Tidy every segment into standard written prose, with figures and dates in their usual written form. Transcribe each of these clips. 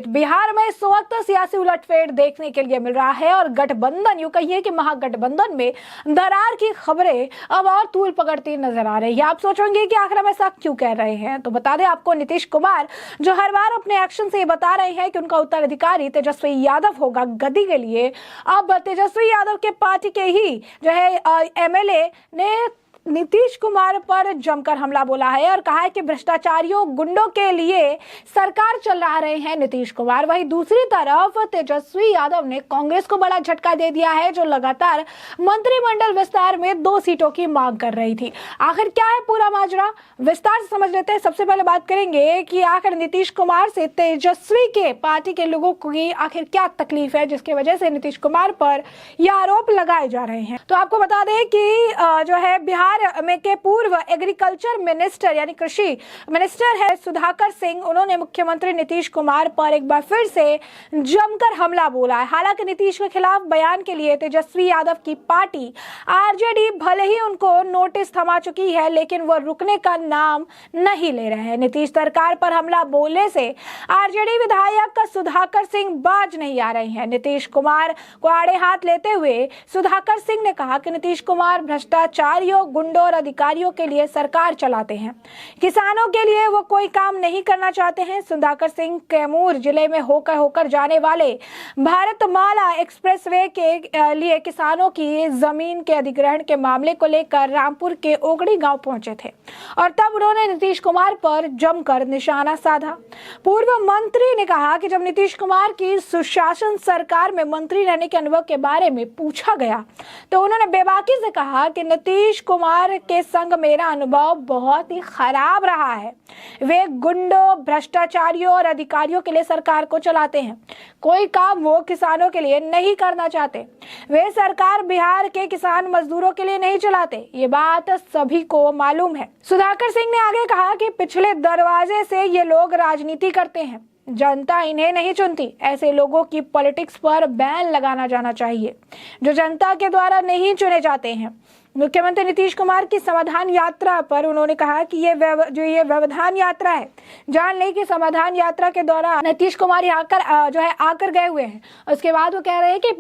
बिहार में इस वक्त सियासी उलटफेर देखने के लिए मिल रहा है और गठबंधन, यूं कहिए कि महागठबंधन में दरार की खबरें अब और तूल पकड़ती नजर आ रही है। आप सोचेंगे कि आखिर हम ऐसा क्यों कह रहे हैं, तो बता दें आपको, नीतीश कुमार जो हर बार अपने एक्शन से ये बता रहे हैं कि उनका उत्तराधिकारी तेजस्वी यादव होगा गद्दी के लिए, अब तेजस्वी यादव के पार्टी के ही जो है एमएलए ने नीतीश कुमार पर जमकर हमला बोला है और कहा है कि भ्रष्टाचारियों गुंडों के लिए सरकार चला रहे हैं नीतीश कुमार। वहीं दूसरी तरफ तेजस्वी यादव ने कांग्रेस को बड़ा झटका दे दिया है, जो लगातार मंत्रिमंडल विस्तार में 2 सीटों की मांग कर रही थी। आखिर क्या है पूरा माजरा, विस्तार से समझ लेते हैं। सबसे पहले बात करेंगे कि आखिर नीतीश कुमार से तेजस्वी के पार्टी के लोगों की आखिर क्या तकलीफ है, जिसकी वजह से नीतीश कुमार पर यह आरोप लगाए जा रहे हैं। तो आपको बता दें कि जो है बिहार में के पूर्व एग्रीकल्चर मिनिस्टर यानी कृषि मिनिस्टर है सुधाकर सिंह, उन्होंने मुख्यमंत्री नीतीश कुमार पर एक बार फिर से जमकर हमला बोला है। हालांकि नीतीश के खिलाफ बयान के लिए तेजस्वी यादव की पार्टी आरजेडी भले ही उनको नोटिस थमा चुकी है, लेकिन वो रुकने का नाम नहीं ले रहे हैं। नीतीश सरकार पर हमला बोलने से आरजेडी विधायक सुधाकर सिंह बाज नहीं आ रहे हैं। नीतीश कुमार को आड़े हाथ लेते हुए सुधाकर सिंह ने कहा कि नीतीश कुमार भ्रष्टाचारियों गुंडों और अधिकारियों के लिए सरकार चलाते हैं, किसानों के लिए वो कोई काम नहीं करना चाहते हैं। सुधाकर सिंह कैमूर जिले में होकर जाने वाले भारतमाला एक्सप्रेसवे के लिए किसानों की जमीन के अधिग्रहण के मामले को लेकर रामपुर के ओगड़ी गांव पहुंचे थे और तब उन्होंने नीतीश कुमार पर जमकर निशाना साधा। पूर्व मंत्री ने कहा कि जब नीतीश कुमार की सुशासन सरकार में मंत्री रहने के अनुभव के बारे में पूछा गया तो उन्होंने बेबाकी से कहा कि नीतीश कुमार के संग मेरा अनुभव बहुत ही खराब रहा है। वे गुंडों, भ्रष्टाचारियों और अधिकारियों के लिए सरकार को चलाते हैं, कोई काम वो किसानों के लिए नहीं करना चाहते। वे सरकार बिहार के किसान मजदूरों के लिए नहीं चलाते, ये बात सभी को मालूम है। सुधाकर सिंह ने आगे कहा कि पिछले दरवाजे से ये लोग राजनीति करते हैं, जनता इन्हें नहीं चुनती। ऐसे लोगों की पॉलिटिक्स पर बैन लगाना जाना चाहिए जो जनता के द्वारा नहीं चुने जाते हैं। मुख्यमंत्री नीतीश कुमार की समाधान यात्रा पर उन्होंने कहा कि ये व्यवधान यात्रा है। जान लें कि समाधान यात्रा के दौरान नीतीश कुमार आकर गए हुए हैं। उसके बाद वो कह रहे हैं कि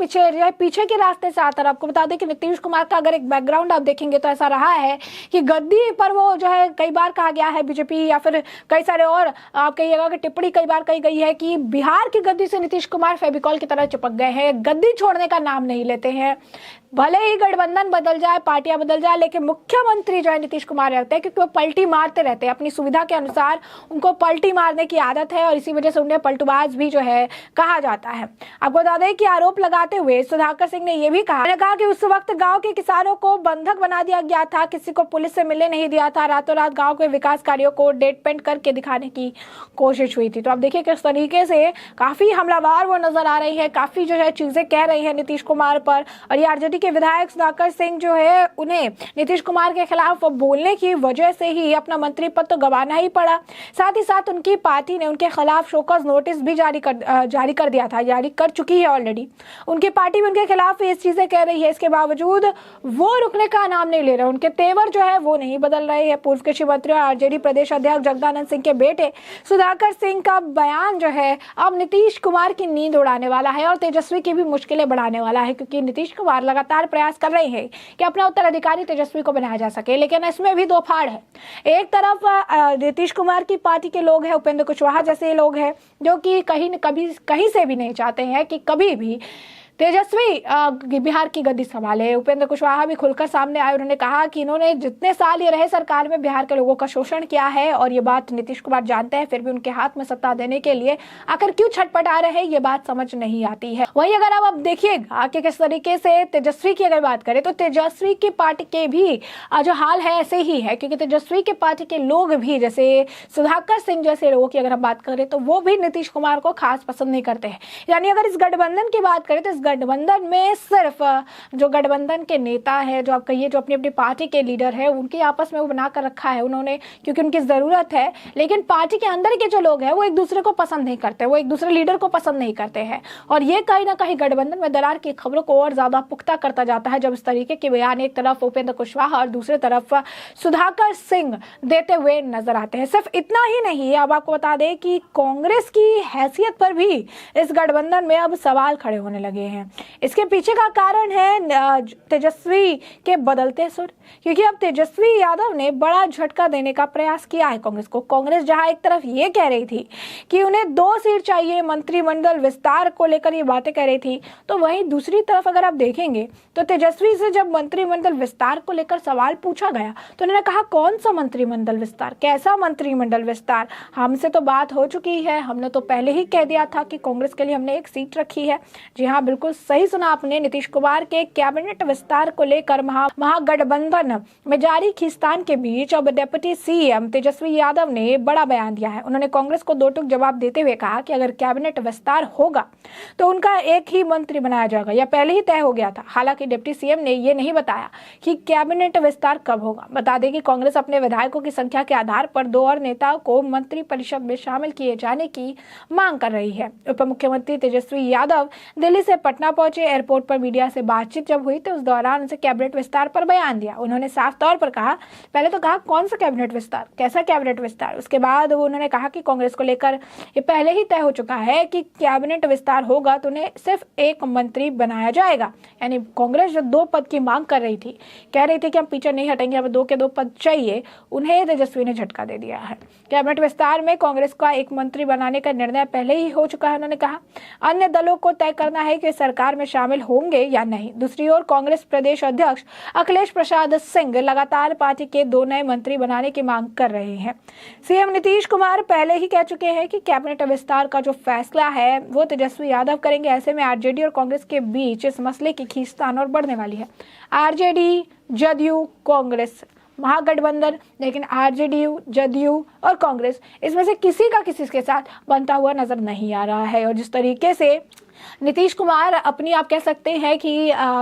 पीछे के रास्ते से आता। आपको बता दें कि नीतीश कुमार का अगर एक बैकग्राउंड आप देखेंगे तो ऐसा रहा है कि गद्दी पर वो जो है कई बार कहा गया है, बीजेपी या फिर कई सारे और आप कहिएगा कि टिप्पणी कई बार कही गई है कि बिहार की गद्दी से नीतीश कुमार फेविकॉल की तरह चिपक गए हैं, गद्दी छोड़ने का नाम नहीं लेते हैं। भले ही गठबंधन बदल जाए, पार्टियां बदल जाए, लेकिन मुख्यमंत्री जो है नीतीश कुमार रहते हैं, क्योंकि वो पलटी मारते रहते हैं अपनी सुविधा के अनुसार। उनको पलटी मारने की आदत है और इसी वजह से उन्हें पलटूबाज भी जो है कहा जाता है। आपको बता दें कि आरोप लगाते हुए सुधाकर सिंह ने यह भी कहा कि उस वक्त गांव के किसानों को बंधक बना दिया गया था, किसी को पुलिस से मिलने नहीं दिया था, रातों रात गाँव के विकास कार्यों को डेट पेंट करके दिखाने की कोशिश हुई थी। तो आप देखिए किस तरीके से काफी हमलावर वो नजर आ रही है, काफी जो है चीजें कह रही है नीतीश कुमार पर। और ये आरजेडी के विधायक सुधाकर सिंह जो है उन्हें नीतीश कुमार के खिलाफ बोलने की वजह से ही अपना मंत्री पद तो गंवाना ही पड़ा। साथ ही साथ उनकी पार्टी ने उनके खिलाफ शोकॉज नोटिस भी जारी कर दिया था, जारी कर चुकी है ऑलरेडी। उनकी पार्टी भी उनके खिलाफ ये चीजें कह रही है, इसके बावजूद वो रुकने का नाम नहीं ले रहे, उनके तेवर जो है वो नहीं बदल रहे हैं। पूर्व कृषि मंत्री और आरजेडी प्रदेश अध्यक्ष जगदानंद सिंह के बेटे सुधाकर सिंह का बयान जो है अब नीतीश कुमार की नींद उड़ाने वाला है और तेजस्वी की भी मुश्किलें बढ़ाने वाला है, क्योंकि नीतीश कुमार लगातार प्रयास कर रहे हैं कि अपना उत्तराधिकारी तेजस्वी को बनाया जा सके। लेकिन इसमें भी 2 फाड़ है। एक तरफ नीतीश कुमार की पार्टी के लोग हैं, उपेंद्र कुशवाहा जैसे लोग हैं जो कि कहीं से भी नहीं चाहते हैं कि कभी भी तेजस्वी बिहार की गद्दी संभाले। उपेंद्र कुशवाहा भी खुलकर सामने आए, उन्होंने कहा कि इन्होंने जितने साल ये रहे सरकार में बिहार के लोगों का शोषण किया है और ये बात नीतीश कुमार जानते हैं, फिर भी उनके हाथ में सत्ता देने के लिए आखिर क्यों छटपटा रहे हैं, ये बात समझ नहीं आती है। वहीं अगर आप देखिएगा कि किस तरीके से तेजस्वी की अगर बात करें तो तेजस्वी की पार्टी के भी जो हाल है ऐसे ही है, क्योंकि तेजस्वी के पार्टी के लोग भी जैसे सुधाकर सिंह जैसे लोगों की अगर हम बात करें तो वो भी नीतीश कुमार को खास पसंद नहीं करते हैं। यानी अगर इस गठबंधन की बात करें तो इस गठबंधन में सिर्फ जो गठबंधन के नेता है, जो आप कहिए जो अपनी अपनी पार्टी के लीडर है, उनके आपस में वो बना कर रखा है उन्होंने, क्योंकि उनकी जरूरत है। लेकिन पार्टी के अंदर के जो लोग हैं वो एक दूसरे को पसंद नहीं करते, वो एक दूसरे लीडर को पसंद नहीं करते हैं, और ये कहीं ना कहीं गठबंधन में दरार की खबरों को और ज्यादा पुख्ता करता जाता है जब इस तरीके के बयान एक तरफ उपेंद्र कुशवाहा और दूसरी तरफ सुधाकर सिंह देते हुए नजर आते हैं। सिर्फ इतना ही नहीं, अब आपको बता दें कि कांग्रेस की हैसियत पर भी इस गठबंधन में अब सवाल खड़े होने लगे हैं। इसके पीछे का कारण है तेजस्वी के बदलते सुर, क्योंकि अब तेजस्वी यादव ने बड़ा झटका देने का प्रयास किया है कांग्रेस को। कांग्रेस जहां एक तरफ ये कह रही थी कि उन्हें 2 सीट चाहिए, मंत्रिमंडल विस्तार को लेकर ये बातें कह रही थी, तो वहीं दूसरी तरफ अगर आप देखेंगे तो तेजस्वी से जब मंत्रिमंडल विस्तार को लेकर सवाल पूछा गया तो उन्होंने कहा कौन सा मंत्रिमंडल विस्तार, कैसा मंत्रिमंडल विस्तार, हमसे तो बात हो चुकी है, हमने तो पहले ही कह दिया था कि कांग्रेस के लिए हमने 1 सीट रखी है। जी हाँ, बिल्कुल सही सुना आपने। नीतीश कुमार के कैबिनेट विस्तार को लेकर महागठबंधन में जारी खींचतान के बीच अब डिप्टी सीएम तेजस्वी यादव ने बड़ा बयान दिया है। उन्होंने कांग्रेस को 2 टूक जवाब देते हुए कहा कि अगर कैबिनेट विस्तार होगा तो उनका 1 ही मंत्री बनाया जाएगा, यह पहले ही तय हो गया था। हालांकि डिप्टी सीएम ने यह नहीं बताया कि कैबिनेट विस्तार कब होगा। बता दें कि कांग्रेस अपने विधायकों की संख्या के आधार पर 2 और नेताओं को मंत्रिपरिषद में शामिल किए जाने की मांग कर रही है। उप मुख्यमंत्री तेजस्वी यादव दिल्ली से पटना पहुंचे। एयरपोर्ट पर मीडिया से बातचीत जब हुई तो उस दौरान उनसे कैबिनेट विस्तार पर बयान दिया। उन्होंने साफ तौर पर कहा, पहले तो कहा कौन सा कैबिनेट विस्तार, कैसा कैबिनेट विस्तार। उसके बाद उन्होंने कहा कि कांग्रेस को लेकर ये पहले ही तय हो चुका है कि कैबिनेट विस्तार होगा तो उन्हें सिर्फ 1 मंत्री बनाया जाएगा। यानी कांग्रेस जो 2 पद की मांग कर रही थी, कह रही थी कि हम पीछे नहीं हटेंगे, हमें 2 के 2 पद चाहिए, उन्हें तेजस्वी ने झटका दे दिया है। कैबिनेट विस्तार में कांग्रेस का 1 मंत्री बनाने का निर्णय पहले ही हो चुका है। उन्होंने कहा अन्य दलों को तय करना है कि सरकार में शामिल होंगे या नहीं। दूसरी ओर कांग्रेस प्रदेश अध्यक्ष अखिलेश प्रसाद सिंह लगातार पार्टी के 2 नए मंत्री बनाने की मांग कर रहे हैं। सीएम नीतीश कुमार पहले ही कह चुके हैं कि कैबिनेट विस्तार का जो फैसला है वो तेजस्वी यादव करेंगे। ऐसे में आरजेडी और कांग्रेस के बीच इस मसले की खींचतान और बढ़ने वाली है। आरजेडी, जदयू, कांग्रेस महागठबंधन, लेकिन आरजेडी, जदयू और कांग्रेस इसमें से किसी का किसी के साथ बनता हुआ नजर नहीं आ रहा है। और जिस तरीके से नीतीश कुमार अपनी, आप कह सकते हैं कि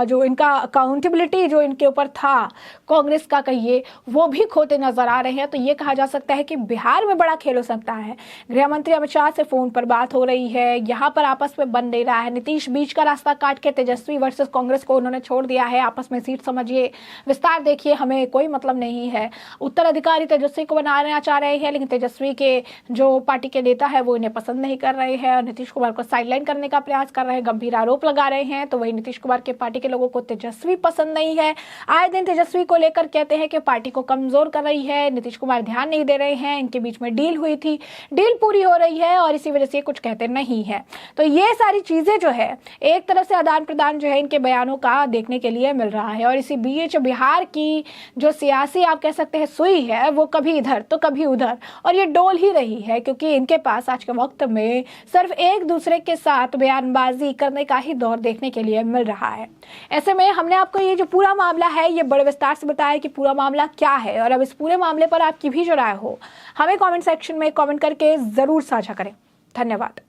जो इनका अकाउंटेबिलिटी जो इनके ऊपर था कांग्रेस का कहिए, वो भी खोते नजर आ रहे हैं। तो ये कहा जा सकता है कि बिहार में बड़ा खेल हो सकता है। गृह मंत्री अमित शाह से फोन पर बात हो रही है, यहाँ पर आपस में बन नहीं रहा है। नीतीश बीच का रास्ता काट के तेजस्वी वर्सेस कांग्रेस को उन्होंने छोड़ दिया है। आपस में सीट समझिए, विस्तार देखिए, हमें कोई मतलब नहीं है। उत्तराधिकारी तेजस्वी को बनाना चाह रहे हैं, लेकिन तेजस्वी के जो पार्टी के नेता है वो इन्हें पसंद नहीं कर रहे हैं और नीतीश कुमार को साइडलाइन करने का प्रयास कर रहे हैं, गंभीर आरोप लगा रहे हैं। तो वही नीतीश कुमार के पार्टी के लोगों को तेजस्वी पसंद नहीं है। आए दिन तेजस्वी को लेकर कहते हैं कि पार्टी को कमजोर कर रही है, नीतीश कुमार ध्यान नहीं दे रहे हैं, इनके बीच में डील हुई थी, डील पूरी हो रही है और इसी वजह से कुछ कहते नहीं है। तो ये सारी चीजें जो है एक तरफ से आदान प्रदान जो है इनके बयानों का देखने के लिए मिल रहा है। और इसी बीच बिहार की जो सियासी, आप कह सकते हैं, सुई है वो कभी इधर तो कभी उधर, और ये डोल ही रही है, क्योंकि इनके पास आज के वक्त में सिर्फ एक दूसरे के साथ बयानबाजी करने का ही दौर देखने के लिए मिल रहा है। ऐसे में हमने आपको ये जो पूरा मामला है ये बड़े विस्तार से बताया कि पूरा मामला क्या है, और अब इस पूरे मामले पर आपकी भी जो राय हो हमें कमेंट सेक्शन में कमेंट करके जरूर साझा करें। धन्यवाद।